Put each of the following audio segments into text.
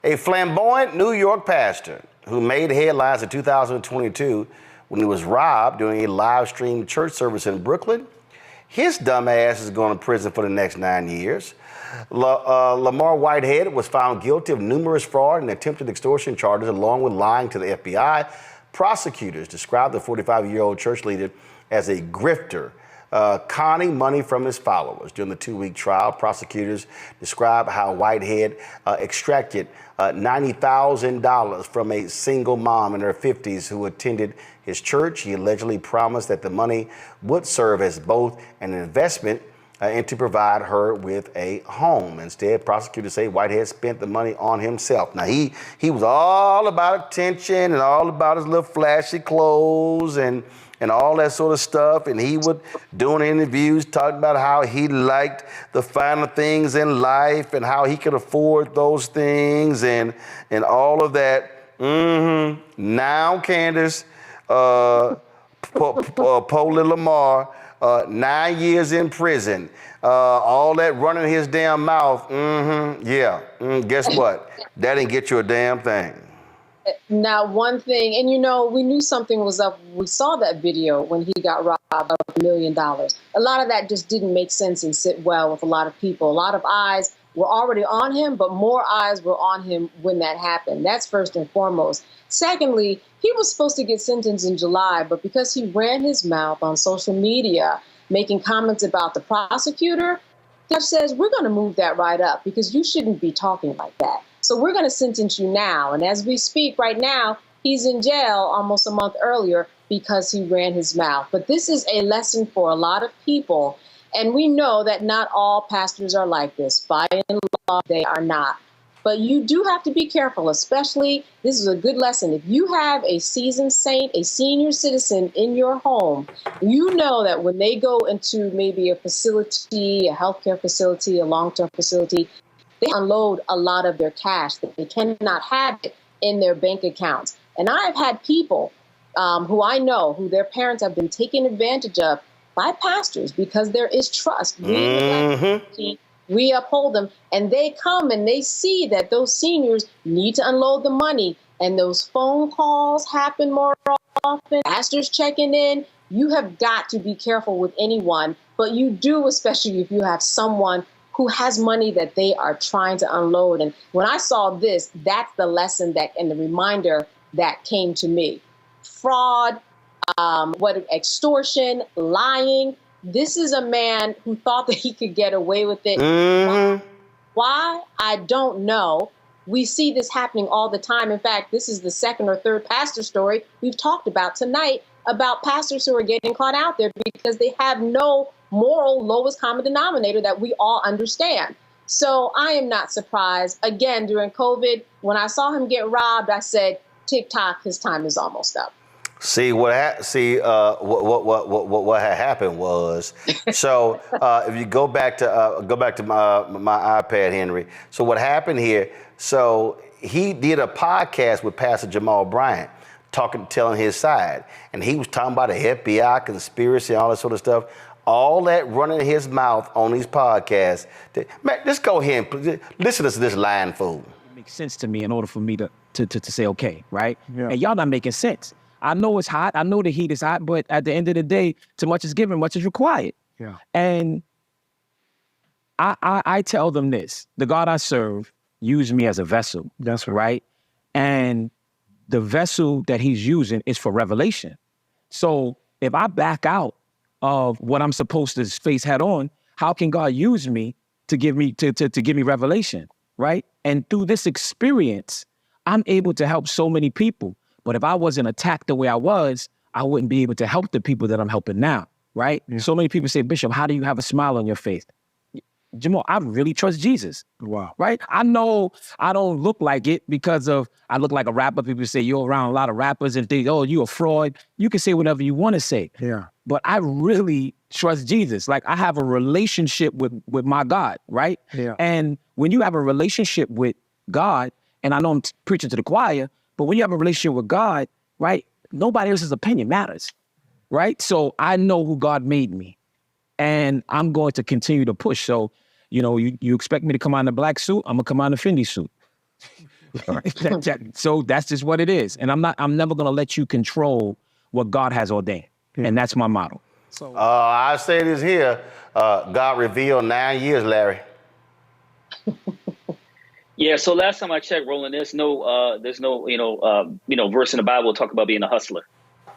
A flamboyant New York pastor who made headlines in 2022 when he was robbed during a live stream church service in Brooklyn. His dumb ass is going to prison for the next 9 years. Lamor Whitehead was found guilty of numerous fraud and attempted extortion charges along with lying to the FBI. Prosecutors described the 45-year-old church leader as a grifter, conning money from his followers. During the 2-week trial, prosecutors described how Whitehead extracted $90,000 from a single mom in her 50s who attended his church. He allegedly promised that the money would serve as both an investment and to provide her with a home. Instead, prosecutors say Whitehead spent the money on himself. Now, he was all about attention and all about his little flashy clothes and all that sort of stuff. And he would, doing interviews, talk about how he liked the finer things in life and how he could afford those things and all of that. Now, Candace, poor little Lamar, 9 years in prison, all that running his damn mouth. Guess what? That didn't get you a damn thing. Now, one thing, and we knew something was up. We saw that video when he got robbed of $1 million. A lot of that just didn't make sense and sit well with a lot of people. A lot of eyes were already on him, but more eyes were on him when that happened. That's first and foremost. Secondly, he was supposed to get sentenced in July, but because he ran his mouth on social media, making comments about the prosecutor, the judge says, we're going to move that right up because you shouldn't be talking like that. So we're going to sentence you now. And as we speak right now, he's in jail almost a month earlier because he ran his mouth. But this is a lesson for a lot of people. And we know that not all pastors are like this. By and large, they are not. But you do have to be careful, especially, this is a good lesson. If you have a seasoned saint, a senior citizen in your home, you know that when they go into maybe a facility, a healthcare facility, a long-term facility, they unload a lot of their cash. They cannot have it in their bank accounts. And I've had people who I know who their parents have been taken advantage of by pastors because there is trust. We uphold them, and they come and they see that those seniors need to unload the money, and those phone calls happen more often, pastors checking in. You have got to be careful with anyone, but you do, especially if you have someone who has money that they are trying to unload. And when I saw this, that's the lesson that and the reminder that came to me. Fraud, extortion, lying. This is a man who thought that he could get away with it. Why? I don't know. We see this happening all the time. In fact, this is the second or third pastor story we've talked about tonight about pastors who are getting caught out there because they have no moral lowest common denominator that we all understand. So I am not surprised. Again, during COVID, when I saw him get robbed, I said, TikTok, his time is almost up. See what had happened was so if you go back to my iPad, Henry. So what happened here? So he did a podcast with Pastor Jamal Bryant, telling his side, and he was talking about the FBI conspiracy, all that sort of stuff. All that running his mouth on these podcasts. Man, just go ahead and listen to this lying fool. It makes sense to me in order for me to say okay, right? Yeah. And y'all not making sense. I know it's hot. I know the heat is hot, but at the end of the day, too much is given, much is required. Yeah. And I tell them this: the God I serve used me as a vessel. That's right. And the vessel that He's using is for revelation. So if I back out of what I'm supposed to face head on, how can God use me to give me to give me revelation, right? And through this experience, I'm able to help so many people. But if I wasn't attacked the way I was, I wouldn't be able to help the people that I'm helping now, right? Yeah. So many people say, Bishop, how do you have a smile on your face? Jamal, I really trust Jesus. Wow. Right? I know I don't look like it because I look like a rapper. People say you're around a lot of rappers and think, oh, you a fraud. You can say whatever you want to say. Yeah. But I really trust Jesus. Like I have a relationship with my God, right? Yeah. And when you have a relationship with God, and I know I'm preaching to the choir, but when you have a relationship with God, right, nobody else's opinion matters, right? So I know who God made me, and I'm going to continue to push. So, you expect me to come out in a black suit, I'm going to come out in a Fendi suit. So that's just what it is. And I'm never going to let you control what God has ordained. And that's my motto. So I say this here, God revealed 9 years, Larry. Yeah. So last time I checked, Roland, there's no verse in the Bible talk about being a hustler.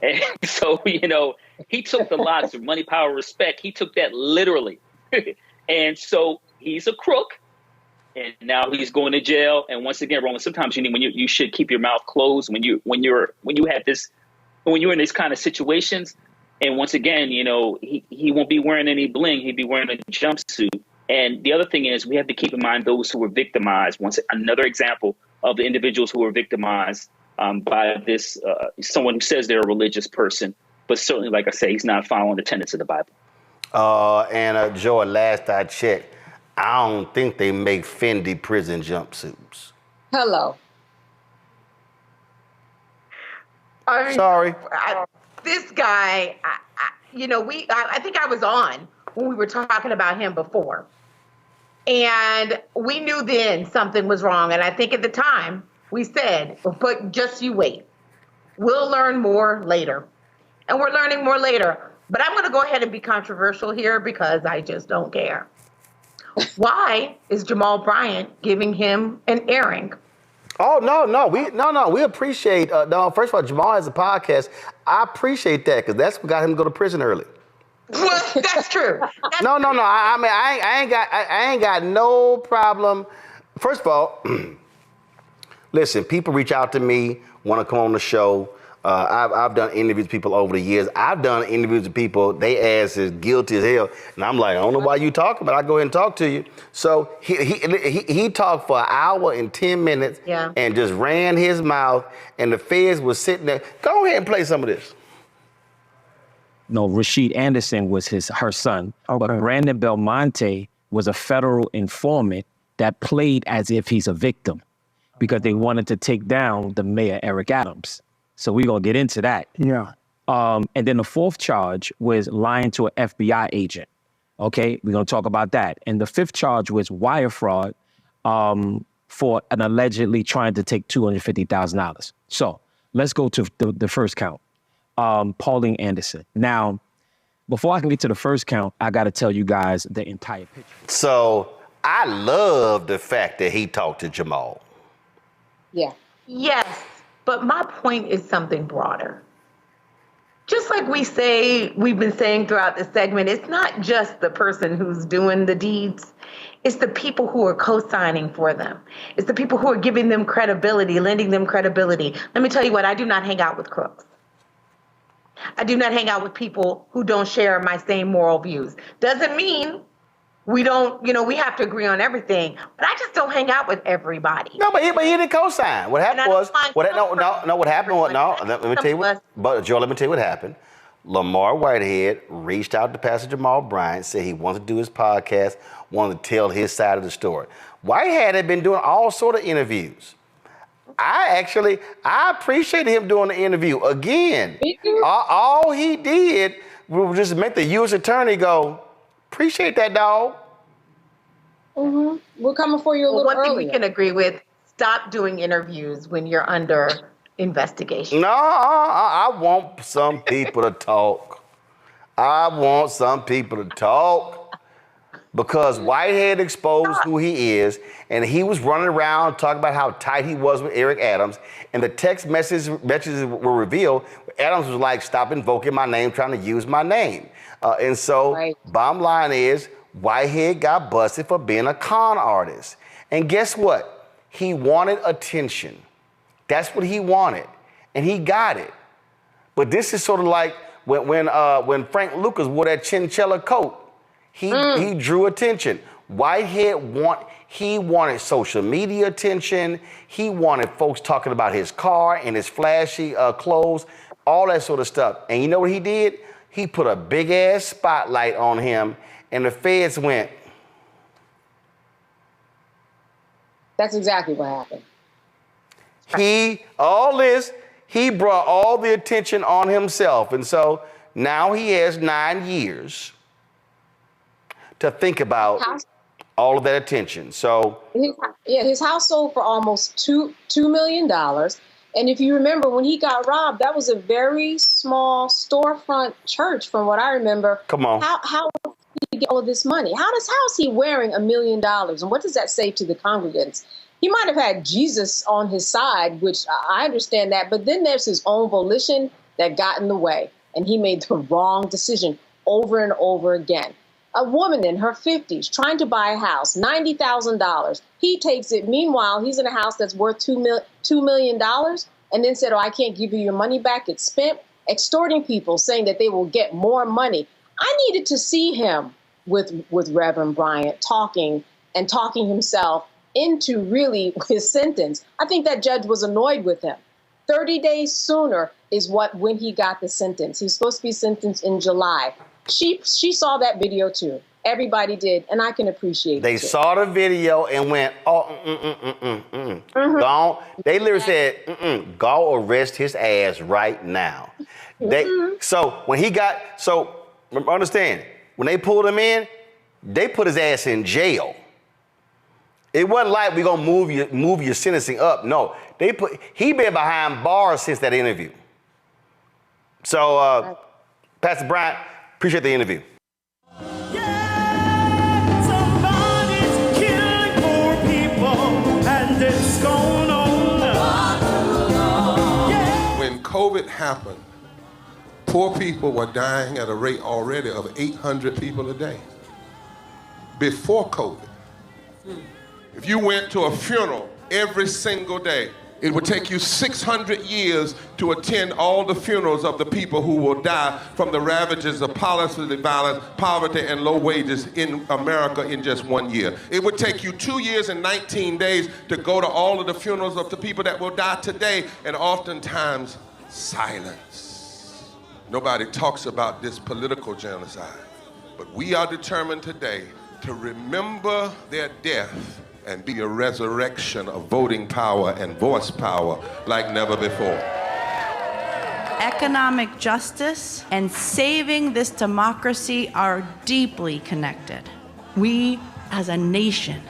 And so, he took the lots of money, power, respect. He took that literally. And so he's a crook. And now he's going to jail. And once again, Roland, sometimes you should keep your mouth closed when you're in these kind of situations. And once again, he won't be wearing any bling. He'd be wearing a jumpsuit. And the other thing is, we have to keep in mind those who were victimized. Another example of the individuals who were victimized by this someone who says they're a religious person, but certainly, like I say, he's not following the tenets of the Bible. And Joe, last I checked, I don't think they make Fendi prison jumpsuits. Hello. Sorry. This guy, I think I was on when we were talking about him before. And we knew then something was wrong. And I think at the time we said, but just you wait. We'll learn more later. And we're learning more later. But I'm going to go ahead and be controversial here because I just don't care. Why is Jamal Bryant giving him an airing? Oh, no. We appreciate, first of all, Jamal has a podcast. I appreciate that because that's what got him to go to prison early. Well, that's true. No. I mean, I ain't got no problem. First of all, listen, people reach out to me, want to come on the show. I've done interviews with people over the years. I've done interviews with people, they ass is guilty as hell. And I'm like, I don't know why you talking, but I'll go ahead and talk to you. So he talked for an hour and 10 minutes and just ran his mouth, and the feds was sitting there. Go ahead and play some of this. No, Rashid Anderson was her son. Okay. But Brandon Belmonte was a federal informant that played as if he's a victim because they wanted to take down the mayor, Eric Adams. So we're going to get into that. Yeah. And then the fourth charge was lying to an FBI agent. Okay, we're going to talk about that. And the fifth charge was wire fraud for an allegedly trying to take $250,000. So let's go to the first count. Pauline Anderson. Now, before I can get to the first count, I got to tell you guys the entire picture. So I love the fact that he talked to Jamal. Yeah. Yes, but my point is something broader. Just like we've been saying throughout the segment, it's not just the person who's doing the deeds. It's the people who are co-signing for them. It's the people who are giving them credibility, lending them credibility. Let me tell you what, I do not hang out with crooks. I do not hang out with people who don't share my same moral views. Doesn't mean we don't, we have to agree on everything, but I just don't hang out with everybody. No, but he didn't co-sign. What happened was, what happened was, let me tell you what happened. Lamor Whitehead reached out to Pastor Jamal Bryant, said he wanted to do his podcast, wanted to tell his side of the story. Whitehead had been doing all sort of interviews. I appreciated him doing the interview. Again, all he did was just make the U.S. attorney go, appreciate that, dog. Mm-hmm. We're coming for you a little one earlier. thing we can agree with, stop doing interviews when you're under investigation. No, I want some people to talk. Because Whitehead exposed who he is, and he was running around talking about how tight he was with Eric Adams, and the text messages were revealed. Adams was like, stop invoking my name, trying to use my name. Bottom line is, Whitehead got busted for being a con artist. And guess what? He wanted attention. That's what he wanted, and he got it. But this is sort of like when Frank Lucas wore that chinchilla coat. He drew attention. Whitehead wanted social media attention. He wanted folks talking about his car and his flashy clothes, all that sort of stuff. And you know what he did? He put a big ass spotlight on him, and the feds went. That's exactly what happened. He brought all the attention on himself. And so now he has 9 years to think about all of that attention. So his house sold for almost $2 million. And if you remember, when he got robbed, that was a very small storefront church, from what I remember. Come on. How did he get all of this money? How is he wearing $1 million? And what does that say to the congregants? He might have had Jesus on his side, which I understand that, but then there's his own volition that got in the way, and he made the wrong decision over and over again. A woman in her 50s trying to buy a house, $90,000. He takes it. Meanwhile, he's in a house that's worth $2 million, and then said, oh, I can't give you your money back. It's spent. Extorting people, saying that they will get more money. I needed to see him with Reverend Bryant talking himself into really his sentence. I think that judge was annoyed with him. 30 days sooner is when he got the sentence. He's supposed to be sentenced in July. She saw that video too. Everybody did, and I can appreciate it. They saw the video and went, Gone. They literally said, go arrest his ass right now. So understand, when they pulled him in, they put his ass in jail. It wasn't like we're gonna move your sentencing up. No, he been behind bars since that interview. So, Pastor Bryant, appreciate the interview. Somebody's killing poor people, and it's going on. When COVID happened, poor people were dying at a rate already of 800 people a day. Before COVID. If you went to a funeral every single day, it would take you 600 years to attend all the funerals of the people who will die from the ravages of policy violence, poverty, and low wages in America in just 1 year. It would take you 2 years and 19 days to go to all of the funerals of the people that will die today, and oftentimes silence. Nobody talks about this political genocide, but we are determined today to remember their death and be a resurrection of voting power and voice power like never before. Economic justice and saving this democracy are deeply connected. We, as a nation,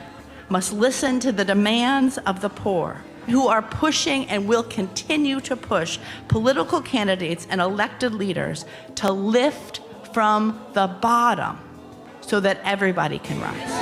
must listen to the demands of the poor, who are pushing and will continue to push political candidates and elected leaders to lift from the bottom so that everybody can rise.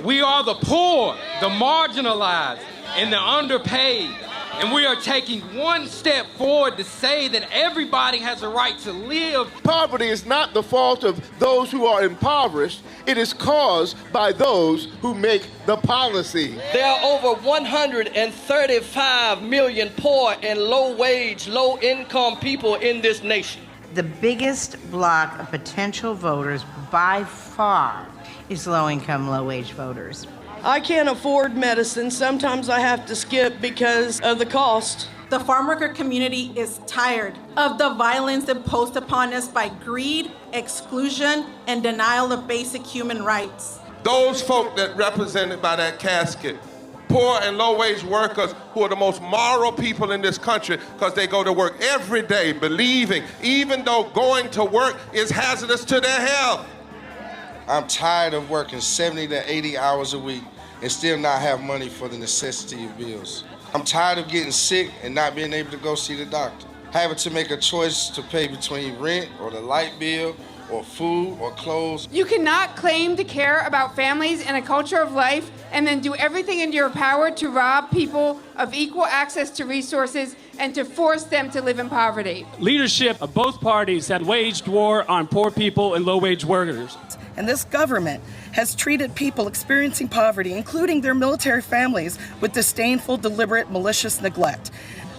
We are the poor, the marginalized, and the underpaid. And we are taking one step forward to say that everybody has a right to live. Poverty is not the fault of those who are impoverished. It is caused by those who make the policy. There are over 135 million poor and low-wage, low-income people in this nation. The biggest block of potential voters by far is low-income, low-wage voters. I can't afford medicine. Sometimes I have to skip because of the cost. The farm worker community is tired of the violence imposed upon us by greed, exclusion, and denial of basic human rights. Those folk that represented by that casket, poor and low-wage workers who are the most moral people in this country because they go to work every day believing, even though going to work is hazardous to their health. I'm tired of working 70 to 80 hours a week and still not have money for the necessity of bills. I'm tired of getting sick and not being able to go see the doctor. Having to make a choice to pay between rent or the light bill or food or clothes. You cannot claim to care about families and a culture of life and then do everything in your power to rob people of equal access to resources and to force them to live in poverty. Leadership of both parties have waged war on poor people and low-wage workers. And this government has treated people experiencing poverty, including their military families, with disdainful, deliberate, malicious neglect.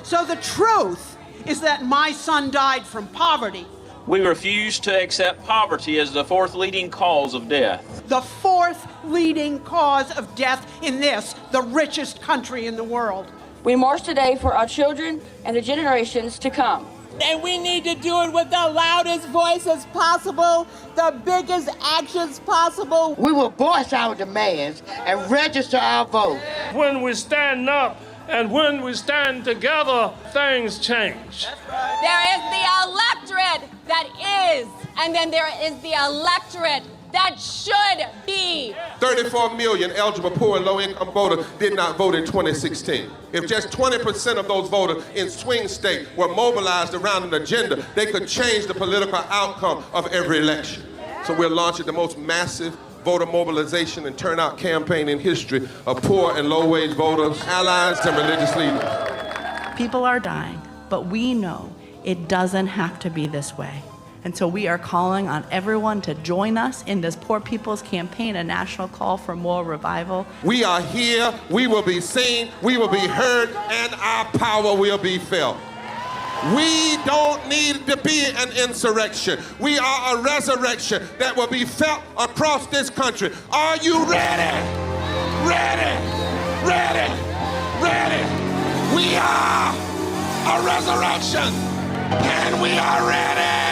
So the truth is that my son died from poverty. We refuse to accept poverty as the fourth leading cause of death. The fourth leading cause of death in this, the richest country in the world. We march today for our children and the generations to come. And we need to do it with the loudest voices possible, the biggest actions possible. We will voice our demands and register our vote. When we stand up and when we stand together, things change. That's right. There is the electorate that is, and then there is the electorate that should be. 34 million eligible poor and low-income voters did not vote in 2016. If just 20% of those voters in swing states were mobilized around an agenda, they could change the political outcome of every election. So we're launching the most massive voter mobilization and turnout campaign in history of poor and low-wage voters, allies, and religious leaders. People are dying, but we know it doesn't have to be this way. And so we are calling on everyone to join us in this Poor People's Campaign, a national call for moral revival. We are here, we will be seen, we will be heard, and our power will be felt. We don't need to be an insurrection. We are a resurrection that will be felt across this country. Are you ready? Ready? Ready? Ready? We are a resurrection, and we are ready!